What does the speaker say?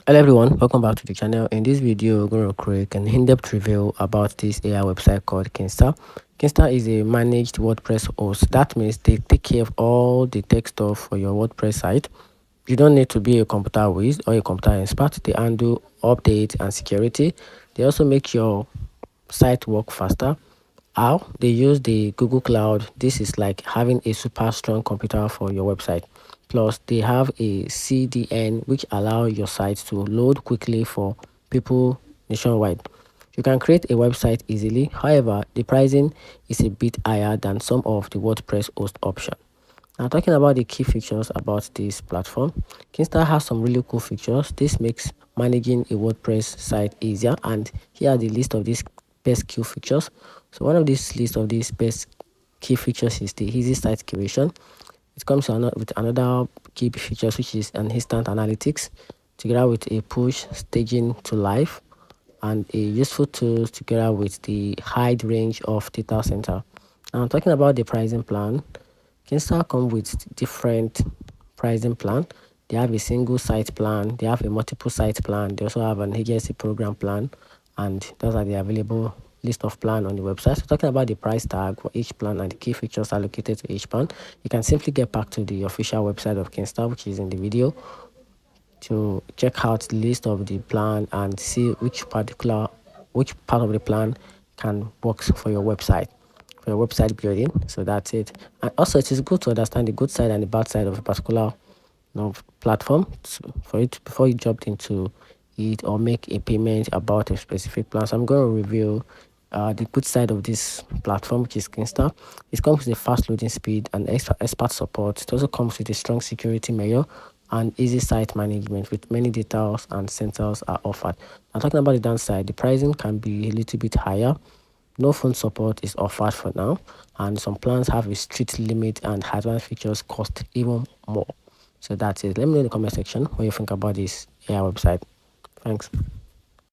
Hello everyone, welcome back to the channel. In this video, we're going to create an in-depth review about this AI website called Kinsta. Kinsta is a managed WordPress host. That means they take care of all the tech stuff for your WordPress site. You don't need to be a computer whiz or a computer expert. They handle updates and security. They also make your site work faster. How? They use the Google Cloud. This is like having a super strong computer for your website. Plus, they have a CDN which allow your site to load quickly for people nationwide. You can create a website easily. However, the pricing is a bit higher than some of the WordPress host option. Now, talking about the key features about this platform, Kinsta has some really cool features. This makes managing a WordPress site easier, and here are the list of these best key features. So one of these list of these best key features is the easy site curation. It comes with another key features, which is an instant analytics, together with a push staging to live, and a useful tools together with the high range of data center. Now, talking about the pricing plan, Kinsta come with different pricing plan. They have a single site plan, they have a multiple site plan, they also have an agency program plan, and those are the available list of plan on the website. So talking about the price tag for each plan and the key features allocated to each plan, you can simply get back to the official website of Kinsta, which is in the video, to check out the list of the plan and see which part of the plan can work for your website, for your website building. So that's it. And also, it is good to understand the good side and the bad side of a particular platform for it before you jumped into it or make a payment about a specific plan. So I'm going to review the good side of this platform, which is Kinsta. It comes with a fast loading speed and expert support. It also comes with a strong security measure and easy site management with many details and sensors are offered. Now, talking about the downside, the pricing can be a little bit higher. No phone support is offered for now, and some plans have a strict limit and advanced features cost even more. So that's it. Let me know in the comment section what you think about this AI website. Thanks.